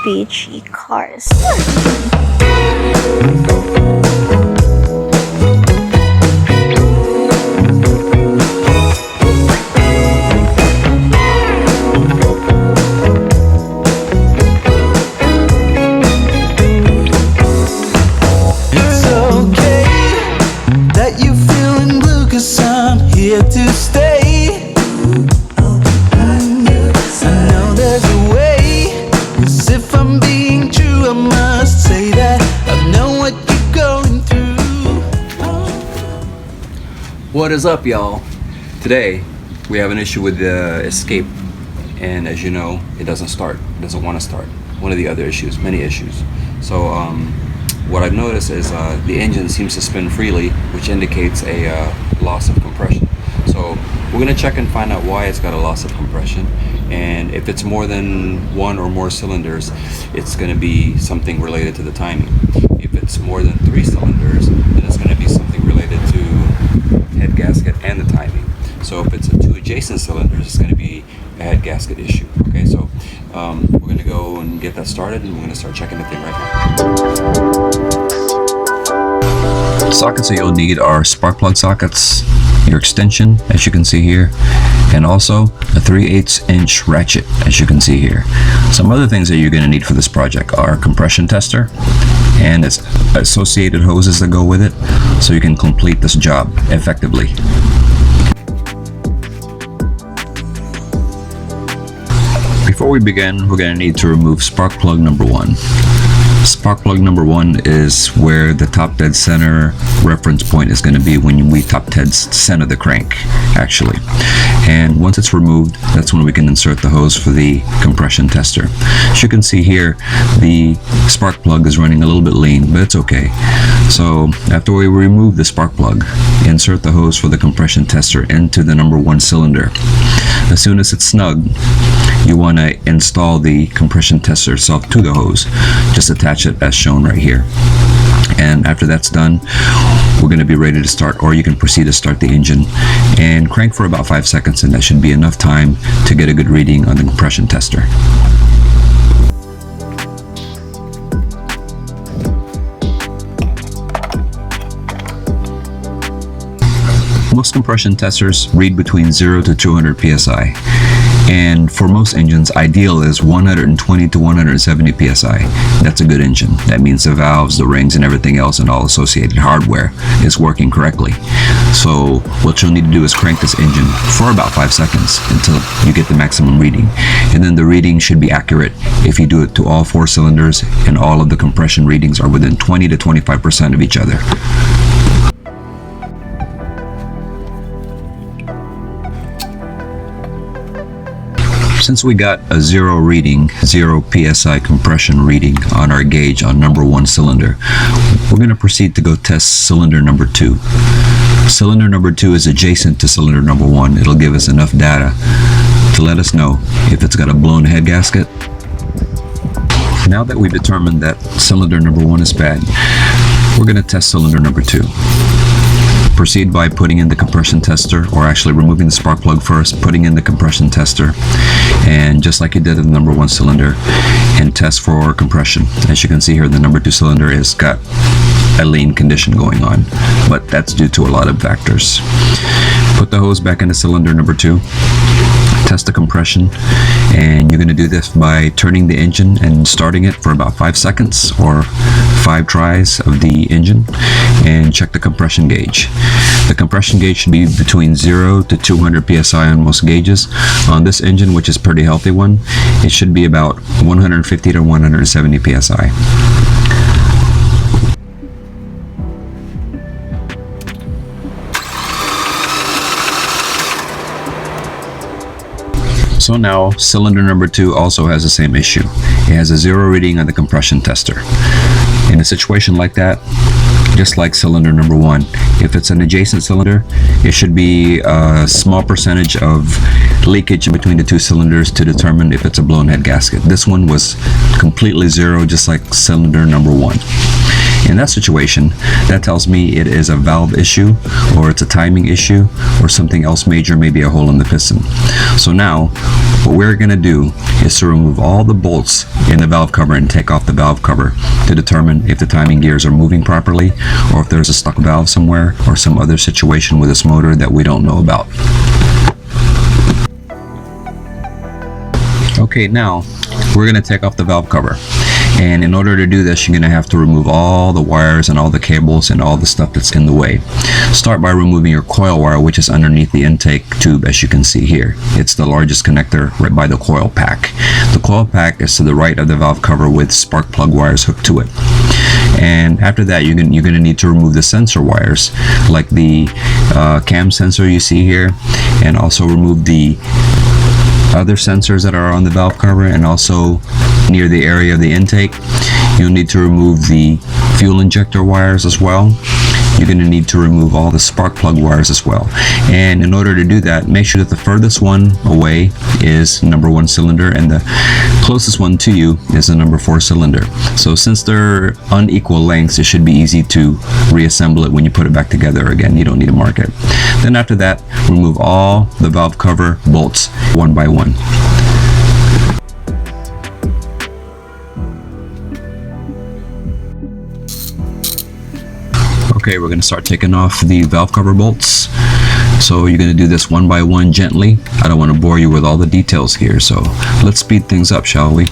beachy cars. It's okay that you're feeling blue, 'cause I'm here to stay. I know there's a way, 'cause if I'm being true, I must say that I know what you're going through. What is up, y'all? Today we have an issue with the escape, and as you know, it doesn't start. It doesn't want to start. One of the other issues, many issues. So what I've noticed is the engine seems to spin freely, which indicates a loss of compression. So we're going to check and find out why it's got a loss of compression, and if it's more than one or more cylinders, it's going to be something related to the timing. If it's more than 3 cylinders, then it's going to be something related to head gasket and the timing. So if it's 2 adjacent cylinders, it's going to be a head gasket issue. Okay, so we're going to go and get that started, and we're going to start checking the thing right now. Sockets that you'll need are spark plug sockets, your extension, as you can see here, and also a 3/8 inch ratchet, as you can see here. Some other things that you're going to need for this project are a compression tester and its associated hoses that go with it, so you can complete this job effectively. Before we begin, we're going to need to remove spark plug number 1. Spark plug number 1 is where the top dead center reference point is going to be when we top dead center the crank, actually. And once it's removed, that's when we can insert the hose for the compression tester. As you can see here, the spark plug is running a little bit lean, but it's okay. So after we remove the spark plug, insert the hose for the compression tester into the number 1 cylinder. As soon as it's snug, you want to install the compression tester itself to the hose. Just attach it as shown right here. And after that's done, we're going to be ready to start, or you can proceed to start the engine and crank for about 5 seconds, and that should be enough time to get a good reading on the compression tester. Most compression testers read between 0 to 200 psi, and for most engines, ideal is 120 to 170 psi. That's a good engine. That means the valves, the rings, and everything else, and all associated hardware is working correctly. So what you'll need to do is crank this engine for about 5 seconds until you get the maximum reading, and then the reading should be accurate if you do it to all 4 cylinders and all of the compression readings are within 20 to 25% of each other. Since we got a 0 reading, 0 psi compression reading on our gauge on number 1 cylinder, we're going to proceed to go test cylinder number 2. Cylinder number 2 is adjacent to cylinder number 1. It'll give us enough data to let us know if it's got a blown head gasket. Now that we've determined that cylinder number 1 is bad, we're going to test cylinder number 2. Proceed by putting in the compression tester, or actually removing the spark plug first, putting in the compression tester, and just like you did in the number 1 cylinder, and test for compression. As you can see here, the number 2 cylinder has got a lean condition going on, but that's due to a lot of factors. Put the hose back into cylinder number 2, test the compression, and you're going to do this by turning the engine and starting it for about 5 seconds or 5 tries of the engine, and check the compression gauge. The compression gauge should be between 0 to 200 psi on most gauges. On this engine, which is a pretty healthy one, it should be about 150 to 170 psi. So now, cylinder number 2 also has the same issue. It has a 0 reading on the compression tester. In a situation like that, just like cylinder number 1, if it's an adjacent cylinder, it should be a small percentage of leakage in between the 2 cylinders to determine if it's a blown head gasket. This one was completely 0, just like cylinder number 1. In that situation, that tells me it is a valve issue, or it's a timing issue, or something else major, maybe a hole in the piston. So now, what we're going to do is to remove all the bolts in the valve cover and take off the valve cover to determine if the timing gears are moving properly, or if there's a stuck valve somewhere, or some other situation with this motor that we don't know about. Okay, now we're going to take off the valve cover. And in order to do this, you're going to have to remove all the wires and all the cables and all the stuff that's in the way. Start by removing your coil wire, which is underneath the intake tube, as you can see here. It's the largest connector right by the coil pack. The coil pack is to the right of the valve cover with spark plug wires hooked to it. And after that, you're going to need to remove the sensor wires, like the cam sensor you see here, and also remove the other sensors that are on the valve cover, and also near the area of the intake. You'll need to remove the fuel injector wires as well. You're going to need to remove all the spark plug wires as well. And in order to do that, make sure that the furthest one away is number 1 cylinder, and the closest one to you is the number 4 cylinder. So since they're unequal lengths, it should be easy to reassemble it when you put it back together again. You don't need to mark it. Then after that, remove all the valve cover bolts one by one. Okay, we're going to start taking off the valve cover bolts. So you're going to do this one by one gently. I don't want to bore you with all the details here, so let's speed things up, shall we?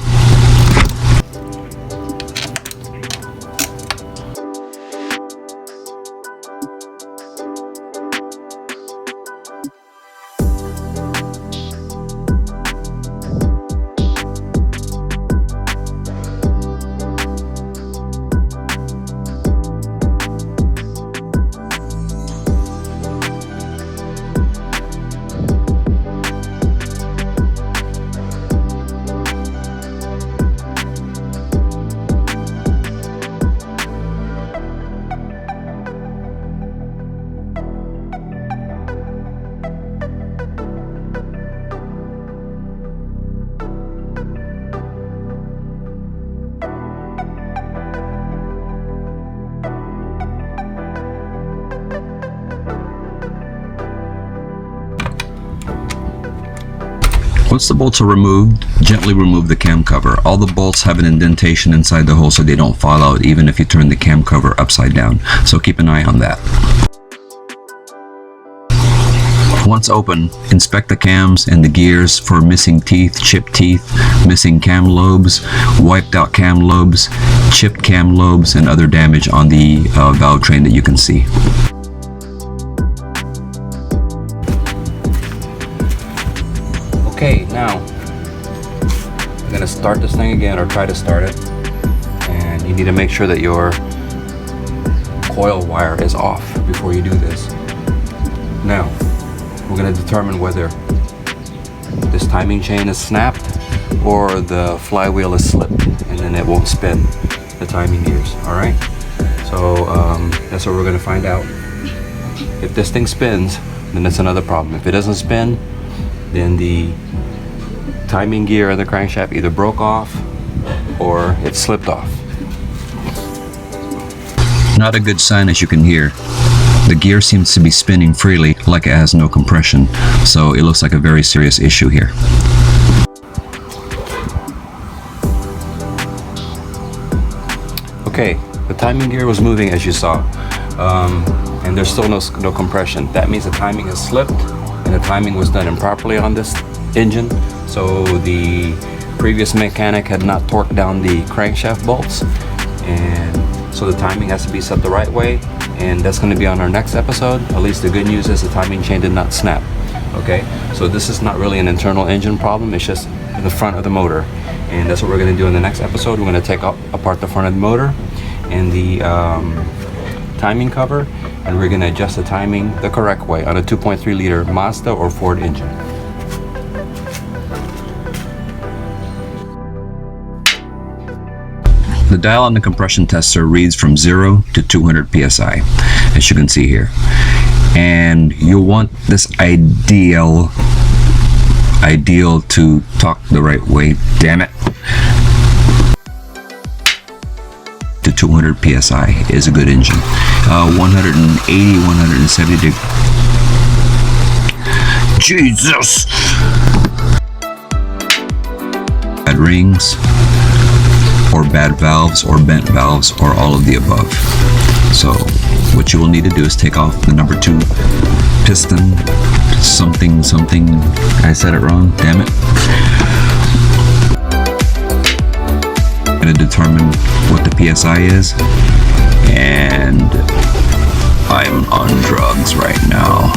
Once the bolts are removed, gently remove the cam cover. All the bolts have an indentation inside the hole so they don't fall out even if you turn the cam cover upside down. So keep an eye on that. Once open, inspect the cams and the gears for missing teeth, chipped teeth, missing cam lobes, wiped out cam lobes, chipped cam lobes, and other damage on the valve train that you can see. Okay, now I'm going to start this thing again, or try to start it, and you need to make sure that your coil wire is off before you do this. Now we're going to determine whether this timing chain is snapped or the flywheel is slipped, and then it won't spin the timing gears. Alright, so that's what we're going to find out. If this thing spins, then that's another problem. If it doesn't spin, then the timing gear of the crankshaft either broke off or it slipped off. Not a good sign, as you can hear. The gear seems to be spinning freely like it has no compression, so it looks like a very serious issue here. Okay, the timing gear was moving as you saw, and there's still no compression. That means the timing has slipped and the timing was done improperly on this engine. So the previous mechanic had not torqued down the crankshaft bolts, and so the timing has to be set the right way, and that's going to be on our next episode. At least the good news is the timing chain did not snap. Okay, so this is not really an internal engine problem, it's just in the front of the motor, and that's what we're going to do in the next episode. We're going to take apart the front of the motor and the timing cover, and we're going to adjust the timing the correct way on a 2.3 liter Mazda or Ford engine. The dial on the compression tester reads from 0 to 200 psi, as you can see here. And you'll want this ideal to talk the right way, damn it, to 200 psi is a good engine. 180, 170 degrees. Jesus! Bad rings, or bad valves, or bent valves, or all of the above. So what you will need to do is take off the number 2 piston, something, I said it wrong, damn it. Going to determine what the PSI is, and I'm on drugs right now.